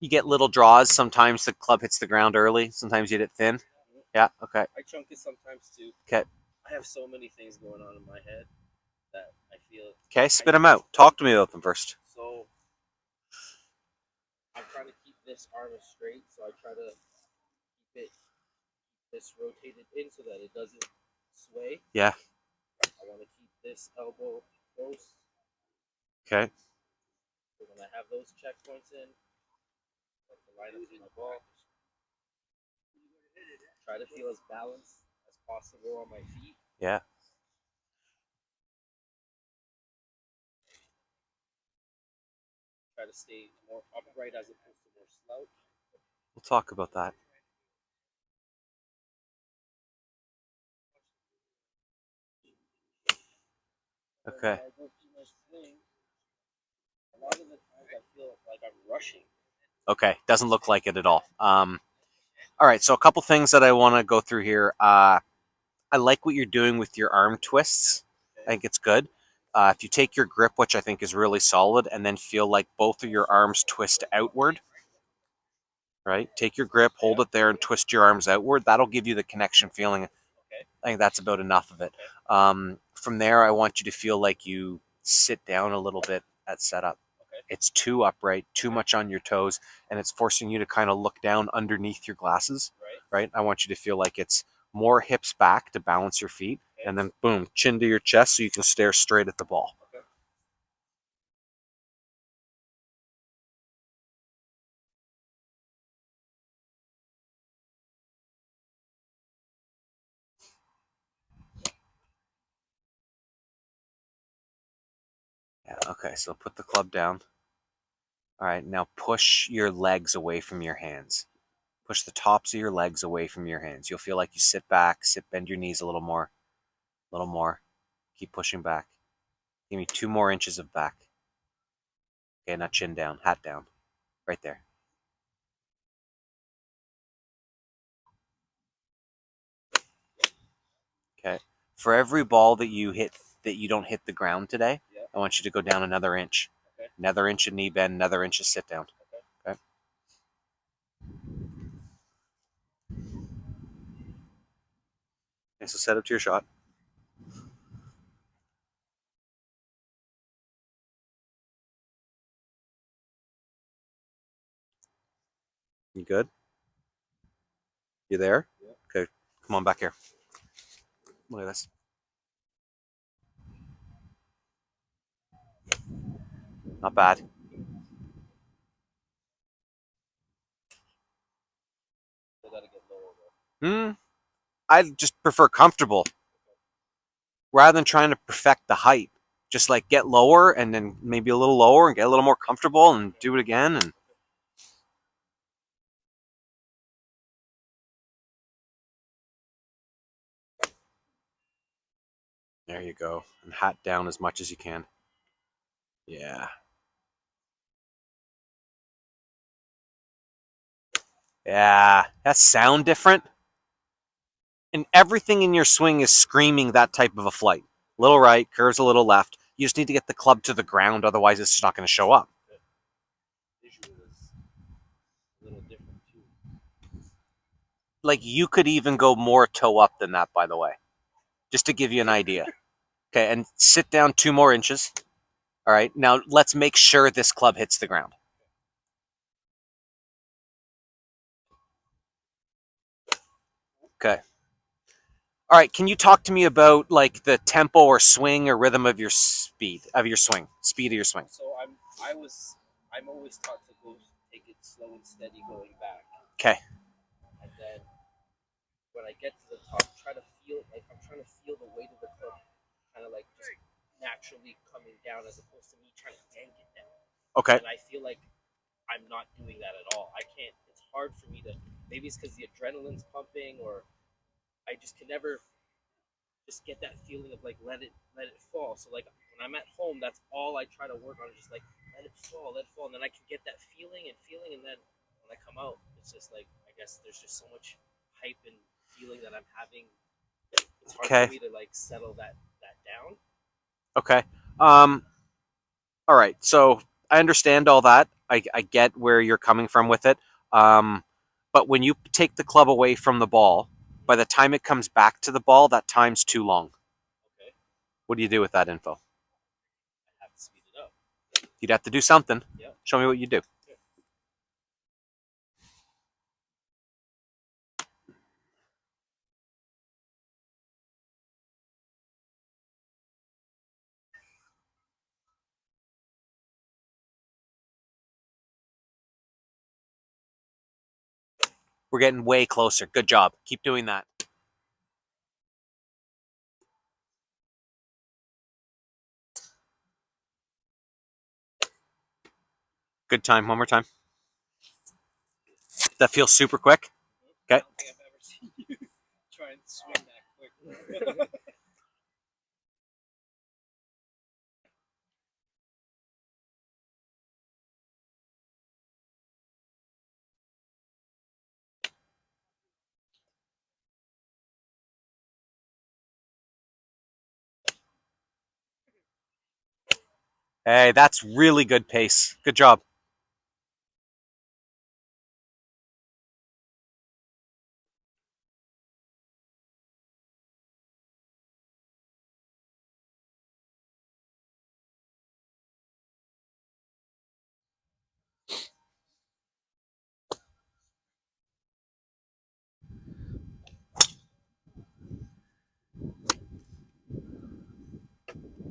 You get little draws. Sometimes the club hits the ground early. Sometimes you hit it thin. Yeah, okay. I chunk it sometimes too. Okay. I have so many things going on in my head that I feel. Okay, spit them out. Talk to me about them first. So I'm trying to keep this arm straight, so I try to keep this rotated in so that it doesn't sway. Yeah. I want to keep this elbow close. Okay. So when I have those checkpoints in, like the line up to my ball, try to feel as balanced as possible on my feet. Yeah. Try to stay more upright as opposed to more slouch. We'll talk about that. Okay. When I go through my swing, a lot of the times I feel like I'm rushing. Okay, doesn't look like it at all. All right, so a couple things that I want to go through here. I like what you're doing with your arm twists. I think it's good. If you take your grip, which I think is really solid, and then feel like both of your arms twist outward, right? Take your grip, hold it there, and twist your arms outward. That'll give you the connection feeling. I think that's about enough of it. From there, I want you to feel like you sit down a little bit at setup. It's too upright, too much on your toes, and it's forcing you to kind of look down underneath your glasses, right? I want you to feel like it's more hips back to balance your feet, and then boom, chin to your chest so you can stare straight at the ball. Yeah, okay, so put the club down. All right, now push your legs away from your hands. Push the tops of your legs away from your hands. You'll feel like you sit back, bend your knees a little more. A little more. Keep pushing back. Give me 2 more inches of back. Okay, now chin down, hat down. Right there. Okay. For every ball that you hit that you don't hit the ground today, I want you to go down another inch. Another inch of knee bend, another inch of sit down. Okay. Okay, so set up to your shot. You good? You there? Okay, come on back here. Look at this. Not bad. I just prefer comfortable rather than trying to perfect the height. Just like get lower and then maybe a little lower and get a little more comfortable and do it again. And there you go. And hat down as much as you can. Yeah. Yeah. That sound different? And everything in your swing is screaming that type of a flight. Little right, curves a little left. You just need to get the club to the ground, otherwise it's just not going to show up. Like you could even go more toe up than that, by the way, just to give you an idea. Okay, and sit down 2 more inches. All right, now let's make sure this club hits the ground. Okay. All right, can you talk to me about like the tempo or swing or rhythm of your speed of your swing, speed of your swing? So I'm always taught to go take it slow and steady going back. Okay. And then when I get to the top, try to feel like I'm trying to feel the weight of the club, kind of like just naturally coming down as opposed to me trying to yank it down. Okay. And I feel like I'm not doing that at all. I can't. It's hard for me to. Maybe it's because the adrenaline's pumping, or I just can never just get that feeling of like let it fall. So like when I'm at home, that's all I try to work on. Is just like let it fall, and then I can get that feeling, and then when I come out, it's just like I guess there's just so much hype and feeling that I'm having. It's hard for me to like settle that down. Okay. All right. So I understand all that. I get where you're coming from with it. But when you take the club away from the ball, by the time it comes back to the ball, that time's too long. Okay. What do you do with that info? I have to speed it up. You'd have to do something. Yep. Show me what you do. We're getting way closer. Good job. Keep doing that. Good time. One more time. That feels super quick. Okay. I don't think I've ever seen you try and swing that quick. Hey, that's really good pace. Good job.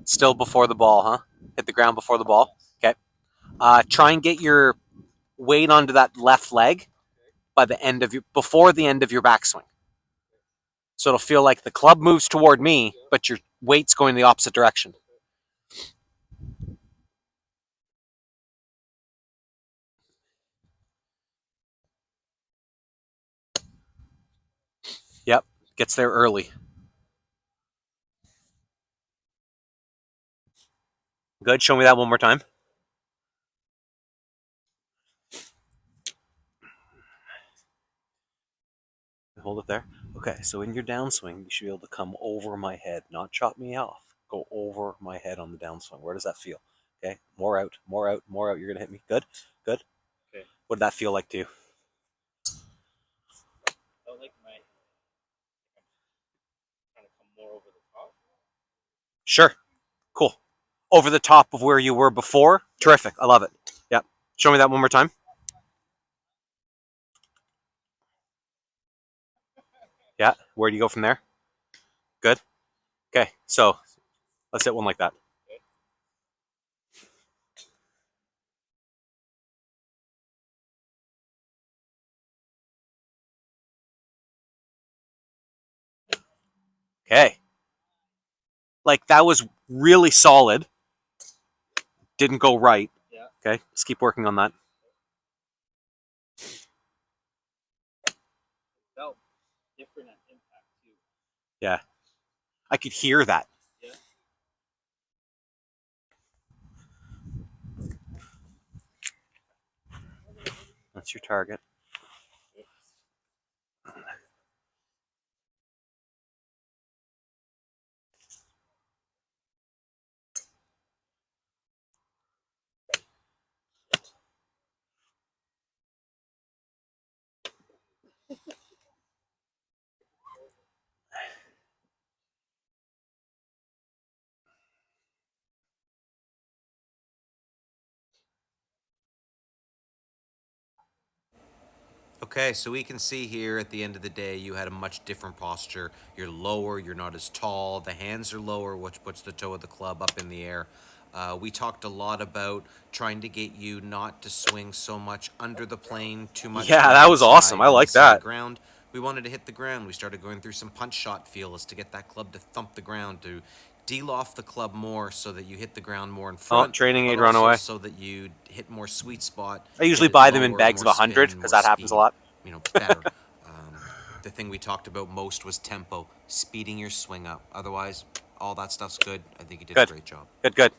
Still before the ball, huh? Hit the ground before the ball. Okay. Try and get your weight onto that left leg by the end of before the end of your backswing. So it'll feel like the club moves toward me, but your weight's going the opposite direction. Yep. Gets there early. Good. Show me that one more time. Hold it there. Okay, so in your downswing, you should be able to come over my head, not chop me off. Go over my head on the downswing. Where does that feel? Okay, more out, more out, more out. You're gonna hit me. Good, good. Okay. What did that feel like to you? I like my kind of come more over the top. Sure. Cool. Over the top of where you were before. Terrific. I love it. Yep. Show me that one more time. Yeah. Where do you go from there? Good. Okay. So let's hit one like that. Okay. Like that was really solid. Didn't go right. Yeah. Okay. Let's keep working on that. Felt different at impact too. Yeah. I could hear that. Yeah. That's your target. Okay, so we can see here at the end of the day, you had a much different posture. You're lower, you're not as tall, the hands are lower, which puts the toe of the club up in the air. We talked a lot about trying to get you not to swing so much under the plane, too much. Yeah, that was awesome. I like that. The ground. We wanted to hit the ground. We started going through some punch shot feels to get that club to thump the ground, to deal off the club more so that you hit the ground more in front. Training aid but run also away. so that you hit more sweet spot. I usually hit it buy them in lower, bags of more 100 spin, because more that happens a speed, lot. You know, better. The thing we talked about most was tempo, speeding your swing up. Otherwise, all that stuff's good. I think you did a great job. Good, good.